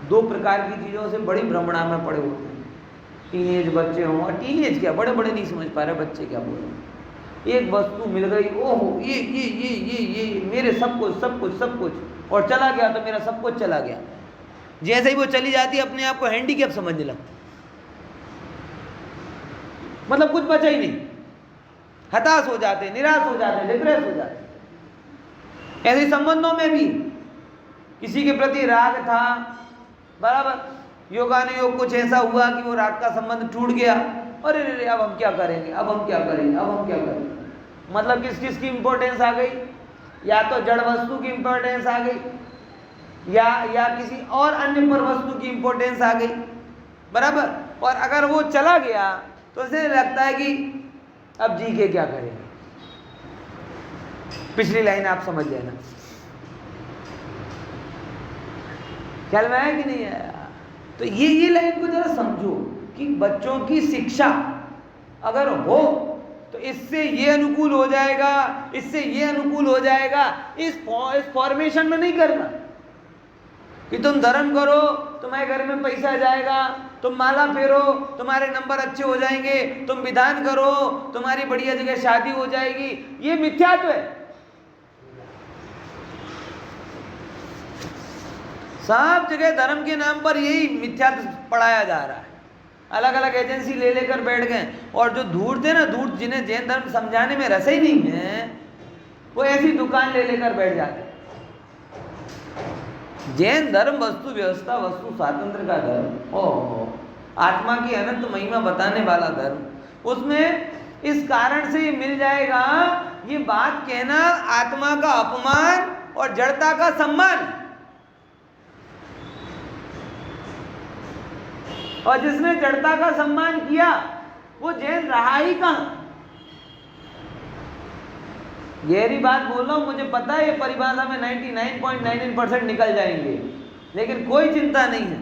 [SPEAKER 1] दो प्रकार की चीज़ों से बड़ी भ्रमणा में पड़े होते हैं। टीनेज बच्चे हों, और टीनेज क्या, बड़े बड़े नहीं समझ पा रहे बच्चे क्या बोल रहे हैं। एक वस्तु मिल गई, ओहो ये मेरे सब कुछ, और चला गया तो मेरा सब कुछ चला गया। जैसे ही वो चली जाती है अपने आप को हैंडीकैप समझने लगता, मतलब कुछ बचा ही नहीं, हताश हो जाते, निराश हो जाते, डिप्रेस हो जाते। ऐसे संबंधों में भी किसी के प्रति राग था, बराबर, योगानुयोग कुछ ऐसा हुआ कि वो राग का संबंध टूट गया, अरे अब हम क्या करेंगे, अब हम क्या करेंगे। मतलब किस किस की इंपॉर्टेंस आ गई, या तो जड़ वस्तु की इंपॉर्टेंस आ गई, या किसी और अन्य पर वस्तु की इंपॉर्टेंस आ गई, बराबर। और अगर वो चला गया तो उसे लगता है कि अब जी के क्या करेंगे। पिछली लाइन आप समझ लेना, ख्याल में आया कि नहीं आया? तो ये लाइन को जरा समझो कि बच्चों की शिक्षा अगर हो तो इससे ये अनुकूल हो जाएगा, इससे ये अनुकूल हो जाएगा। इस फॉर्मेशन में नहीं करना कि तुम धर्म करो तुम्हारे घर में पैसा आ जाएगा, तुम माला फेरो तुम्हारे नंबर अच्छे हो जाएंगे, तुम विधान करो तुम्हारी बढ़िया जगह शादी हो जाएगी। ये मिथ्यात्व है। सब जगह धर्म के नाम पर यही मिथ्यात्व पढ़ाया जा रहा है। अलग अलग एजेंसी ले लेकर बैठ गए, और जो धूर्त है ना, धूर्त, जिन्हें जैन धर्म समझाने में रस ही नहीं है, वो ऐसी दुकान ले लेकर बैठ जाते। जैन धर्म वस्तु व्यवस्था, वस्तु स्वातंत्र का धर्म, ओह, आत्मा की अनंत महिमा बताने वाला धर्म, उसमें इस कारण से ये मिल जाएगा। ये बात कहना आत्मा का अपमान और जड़ता का सम्मान, और जिसने जड़ता का सम्मान किया वो जैन रहा ही कहां। गहरी बात बोल रहा हूं, मुझे पता है ये परिभाषा में 99.99% निकल जाएंगे, लेकिन कोई चिंता नहीं है,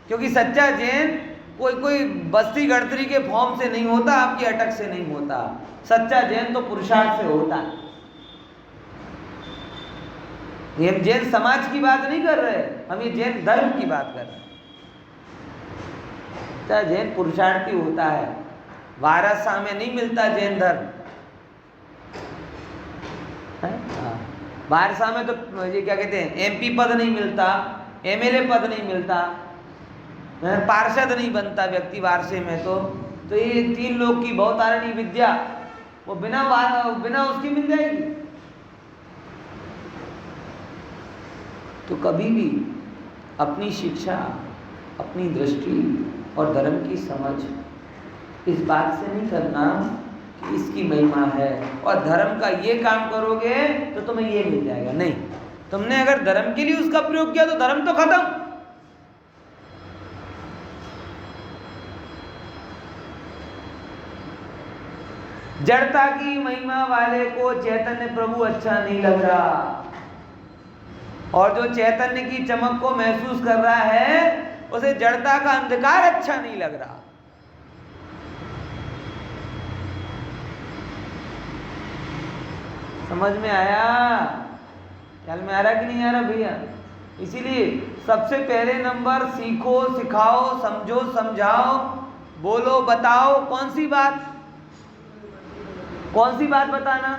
[SPEAKER 1] क्योंकि सच्चा जैन कोई बस्ती गड़तरी के फॉर्म से नहीं होता, आपकी अटक से नहीं होता। सच्चा जैन तो पुरुषार्थ से होता है। ये हम जैन समाज की बात नहीं कर रहे, हम ये जैन धर्म की बात कर रहे हैं। जैन पुरुषार्थी होता है, वारसा में नहीं मिलता जैन धर्म। वारसा में तो ये क्या कहते हैं, एमपी पद नहीं मिलता, एमएलए पद नहीं मिलता, पार्षद नहीं बनता व्यक्ति वारसे में। तो ये तीन लोग की बहुतारणी विद्या वो बिना उसकी मिल जाएगी। तो कभी भी अपनी शिक्षा, अपनी दृष्टि और धर्म की समझ इस बात से नहीं करना कि इसकी महिमा है और धर्म का ये काम koroge तो तुम्हें ये मिल जाएगा। नहीं, तुमने अगर धर्म के लिए उसका प्रयोग किया तो धर्म तो खत्म। जड़ता की महिमा वाले को चैतन्य प्रभु अच्छा नहीं लग रहा, और जो चैतन्य की चमक को महसूस कर रहा है उसे जड़ता का अंधकार अच्छा नहीं लग रहा। समझ में आया? ख्याल में आ रहा कि नहीं आ रहा भैया? इसीलिए सबसे पहले नंबर सीखो, सिखाओ, समझो, समझाओ, बोलो, बताओ। कौन सी बात बताना?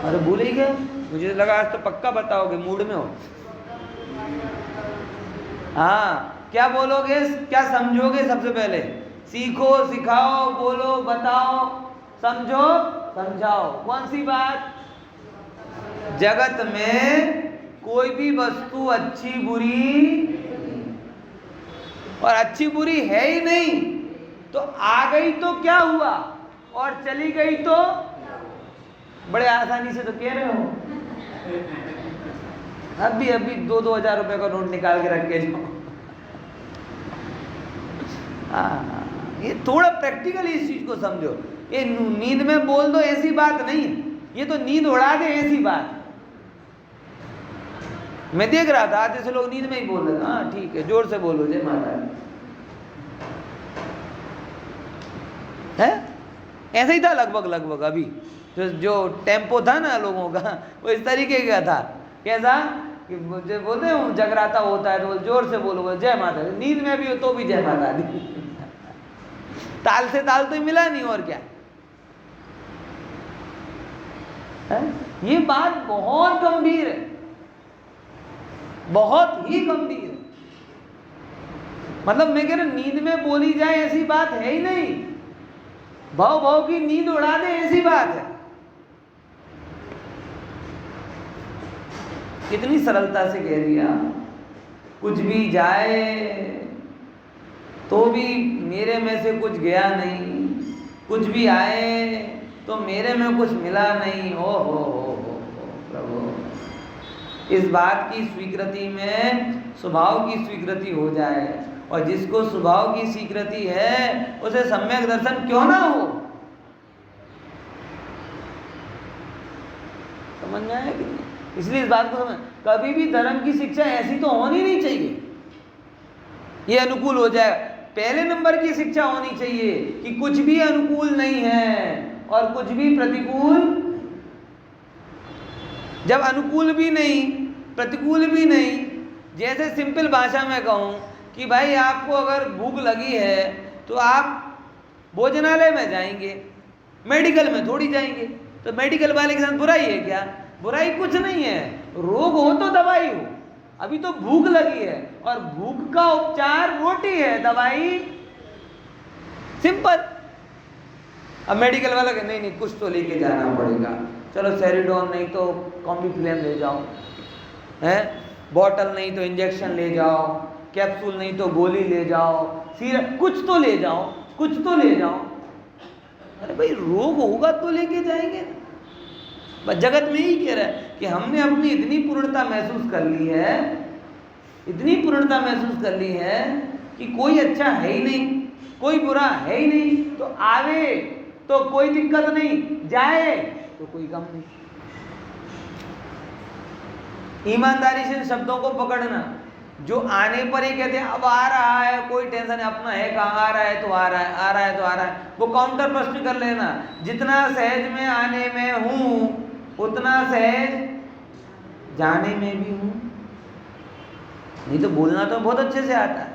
[SPEAKER 1] अरे भूल ही गए, मुझे लगा आज तो पक्का बताओगे, मूड में हो। हाँ, क्या बोलोगे, क्या समझोगे? सबसे पहले सीखो, सिखाओ, बोलो, बताओ, समझो, समझाओ। कौन सी बात? जगत में कोई भी वस्तु अच्छी बुरी, और अच्छी बुरी है ही नहीं, तो आ गई तो क्या हुआ और चली गई तो बड़े आसानी से तो कह रहे हो। अभी 2-2 हजार रुपए का नोट निकाल के रख के जाओ। ये थोड़ा प्रैक्टिकल इस चीज को समझो। ये नींद में बोल दो ऐसी बात नहीं है, ये तो नींद उड़ा दे ऐसी बात। मैं देख रहा था आधे से लोग नींद में ही बोल रहे, हाँ ठीक है, जोर से बोलो जय माता दी। है ऐसा ही था लगभग अभी जो टेम्पो था ना लोगों का, वो इस तरीके का था। कैसा कि मुझे बोलते हैं जगराता होता है तो जोर से बोलो जय माता दी, नींद में भी हो तो भी जय माता दी। ताल से ताल तो मिला नहीं और क्या है? ये बात बहुत गंभीर है, बहुत ही गंभीर है। मतलब मैं कह रहा हूं नींद में बोली जाए ऐसी बात है ही नहीं, भाव की नींद उड़ा दे ऐसी बात है। कितनी सरलता से कह दिया, कुछ भी जाए तो भी मेरे में से कुछ गया नहीं, कुछ भी आए तो मेरे में कुछ मिला नहीं। ओ हो प्रभु, इस बात की स्वीकृति में स्वभाव की स्वीकृति हो जाए, और जिसको स्वभाव की स्वीकृति है उसे सम्यक दर्शन क्यों ना हो। समझ में आया कि नहीं? इसलिए इस बात को समझ, कभी भी धर्म की शिक्षा ऐसी तो होनी नहीं चाहिए ये अनुकूल हो जाए। पहले नंबर की शिक्षा होनी चाहिए कि कुछ भी अनुकूल नहीं है और कुछ भी प्रतिकूल। जब अनुकूल भी नहीं प्रतिकूल भी नहीं, जैसे सिंपल भाषा में कहूँ कि भाई आपको अगर भूख लगी है तो आप भोजनालय में जाएंगे, मेडिकल में थोड़ी जाएंगे। तो मेडिकल वाले के साथ बुराई है क्या? बुराई कुछ नहीं है, रोग हो तो दवाई हो। अभी तो भूख लगी है और भूख का उपचार रोटी है, दवाई सिंपल। अब मेडिकल वाला नहीं नहीं कुछ तो लेके जाना पड़ेगा, चलो सेरिडोन नहीं तो कॉम्बिफ्लेम ले जाओ, है बॉटल नहीं तो इंजेक्शन ले जाओ, कैप्सूल नहीं तो गोली ले जाओ, सिरप कुछ तो ले जाओ, कुछ तो ले जाओ। अरे भाई रोग होगा तो लेके जाएंगे। बस जगत में ही कह रहा है कि हमने अपनी इतनी पूर्णता महसूस कर ली है, इतनी पूर्णता महसूस कर ली है कि कोई अच्छा है ही नहीं, कोई बुरा है ही नहीं। तो आवे तो कोई दिक्कत नहीं, जाए तो कोई गम नहीं। ईमानदारी से शब्दों को पकड़ना, जो आने पर ही कहते हैं अब आ रहा है कोई टेंशन है, अपना है कहाँ, आ रहा है तो आ रहा है, आ रहा है तो आ रहा है, वो काउंटर प्रश्न कर लेना। जितना सहज में आने में हूं उतना सहज जाने में भी हूं। नहीं तो बोलना तो बहुत अच्छे से आता है।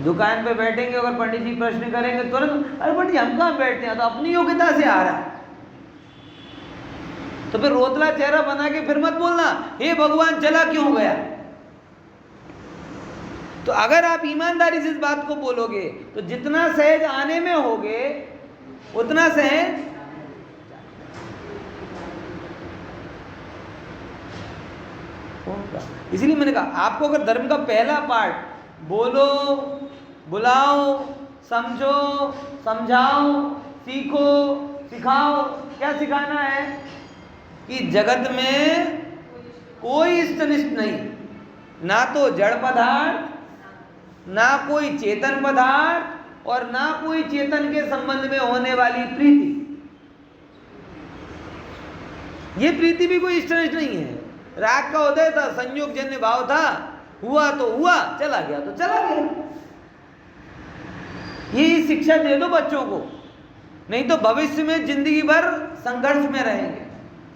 [SPEAKER 1] दुकान पे बैठेंगे अगर पंडित जी प्रश्न करेंगे तुरंत, अरे पंडित जी हम कहाँ बैठते हैं, तो अपनी योग्यता से आ रहा है। तो फिर रोतला चेहरा बना के फिर मत बोलना हे भगवान चला क्यों गया। तो अगर आप ईमानदारी से इस बात को बोलोगे तो जितना सहज आने में होगे उतना सहज होगा। इसीलिए मैंने कहा आपको अगर धर्म का पहला पार्ट बोलो, बुलाओ, समझो, समझाओ, सीखो, सिखाओ, क्या सिखाना है कि जगत में कोई इष्टनिष्ट नहीं, ना तो जड़ पदार्थ, ना कोई चेतन पदार्थ, और ना कोई चेतन के संबंध में होने वाली प्रीति। ये प्रीति भी कोई इष्टनिष्ट नहीं है। राग का उदय था, संयोग जन्य भाव था, हुआ तो हुआ, चला गया तो चला गया। ये शिक्षा दे दो बच्चों को, नहीं तो भविष्य में जिंदगी भर संघर्ष में रहेंगे।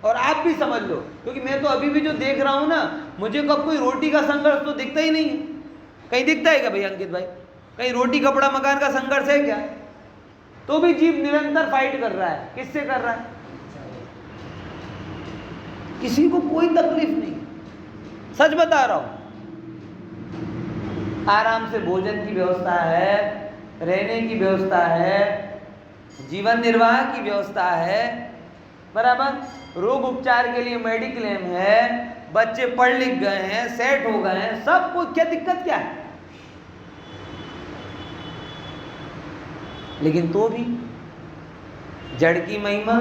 [SPEAKER 1] और आप भी समझ लो, क्योंकि मैं तो अभी भी जो देख रहा हूं ना, मुझे कब कोई रोटी का संघर्ष तो दिखता ही नहीं है। कहीं दिखता है क्या भाई अंकित भाई? कहीं रोटी कपड़ा मकान का संघर्ष है क्या? तो भी जीव निरंतर फाइट कर रहा है। किससे कर रहा है? किसी को कोई तकलीफ नहीं, सच बता रहा हूं। आराम से भोजन की व्यवस्था है, रहने की व्यवस्था है, जीवन निर्वाह की व्यवस्था है, बराबर। रोग उपचार के लिए मेडिक्लेम है, बच्चे पढ़ लिख गए हैं, सेट हो गए हैं, सब कुछ। क्या दिक्कत क्या है? लेकिन तो भी जड़ की महिमा,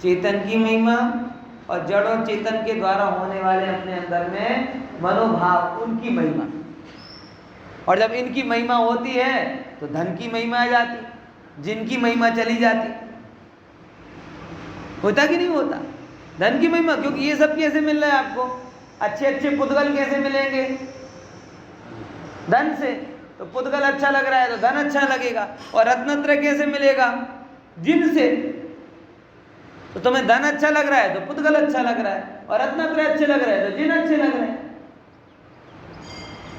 [SPEAKER 1] चेतन की महिमा और जड़ और चेतन के द्वारा होने वाले अपने अंदर में मनोभाव, उनकी महिमा। और जब इनकी महिमा होती है तो धन की महिमा आ जाती, जिनकी महिमा चली जाती। होता कि नहीं होता? धन की महिमा, क्योंकि ये सब कैसे मिल रहा है आपको? अच्छे अच्छे पुद्गल कैसे मिलेंगे? धन से। तो पुद्गल अच्छा लग रहा है तो धन अच्छा लगेगा। और रत्नत्रय कैसे मिलेगा? जिन से। तो तुम्हें धन अच्छा लग रहा है तो पुद्गल अच्छा लग रहा है, और रत्नत्रय अच्छे लग रहे हैं तो जिन अच्छे लग रहे हैं।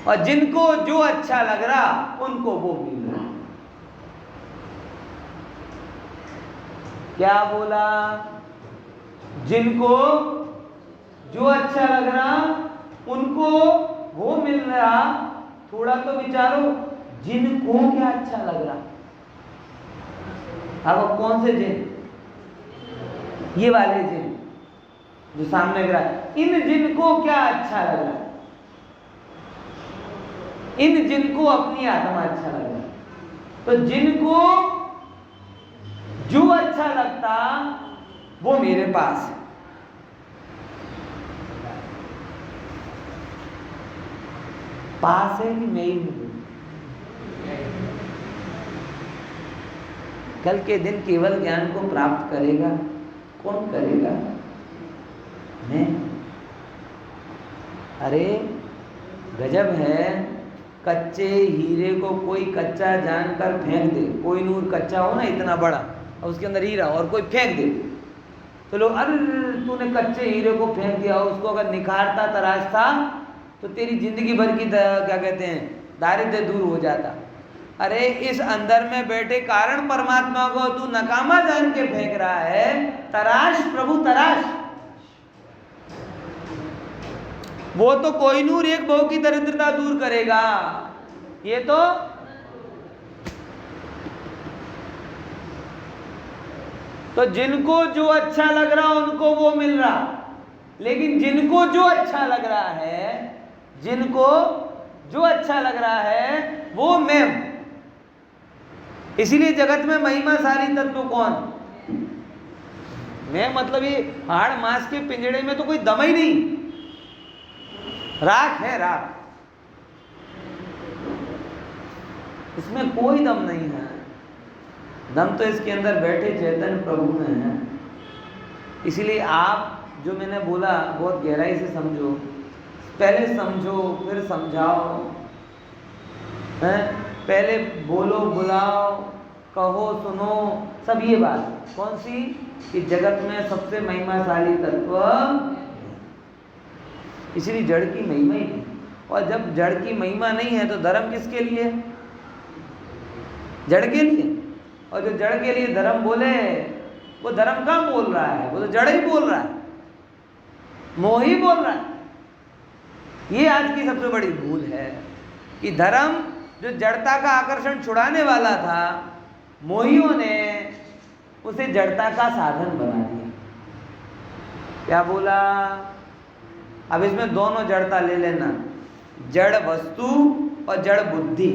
[SPEAKER 1] और जिनको जो अच्छा लग रहा उनको वो मिल रहा। क्या बोला? जिनको जो अच्छा लग रहा उनको वो मिल रहा। थोड़ा तो विचारो, जिनको क्या अच्छा लग रहा। अब कौन से जिन? ये वाले जिन जो सामने गिरा, इन जिनको क्या अच्छा लग रहा, इन जिनको अपनी आत्मा अच्छा लग रहा। तो जिनको जो अच्छा लगता वो मेरे पास है। पास है कि मैं ही हूं? कल के दिन केवल ज्ञान को प्राप्त करेगा कौन? करेगा मैं। अरे गजब है, कच्चे हीरे को कोई कच्चा जानकर फेंक दे। कोई नूर कच्चा हो ना इतना बड़ा और उसके अंदर हीरा और कोई फेंक दे, तो लोग अरे तूने कच्चे हीरे को फेंक दिया। उसको अगर निखारता तराशता तो तेरी जिंदगी भर की क्या कहते हैं दारिद्र्य दूर हो जाता। अरे इस अंदर में बैठे कारण परमात्मा को तू नकामा जान के फेंक रहा है। तराश प्रभु तराश। वो तो कोई नूर एक बहु की दरिद्रता दूर करेगा। ये तो जिनको जो अच्छा लग रहा उनको वो मिल रहा। लेकिन जिनको जो अच्छा लग रहा है, जिनको जो अच्छा लग रहा है वो मैं। इसीलिए जगत में महिमाशाली तत्व कौन? मैं। मतलब ये हाड़ मांस के पिंजड़े में तो कोई दम ही नहीं, राख है राख, इसमें कोई दम नहीं है। दम तो इसके अंदर बैठे चैतन्य प्रभु में है। इसीलिए आप जो मैंने बोला बहुत गहराई से समझो, पहले समझो फिर समझाओ, हैं? पहले बोलो बुलाओ, कहो सुनो, सब ये बात कौन सी? कि जगत में सबसे महिमाशाली तत्व। इसलिए जड़ की महिमा ही नहीं। और जब जड़ की महिमा नहीं है तो धर्म किसके लिए? जड़ के लिए। और जो जड़ के लिए धर्म बोले वो धर्म कहाँ बोल रहा है? वो तो जड़ ही बोल रहा है, मोह ही बोल रहा है। ये आज की सबसे बड़ी भूल है कि धर्म जो जड़ता का आकर्षण छुड़ाने वाला था, मोहियों ने उसे जड़ता का साधन बना दिया। क्या बोला? अब इसमें दोनों जड़ता ले लेना, जड़ वस्तु और जड़ बुद्धि।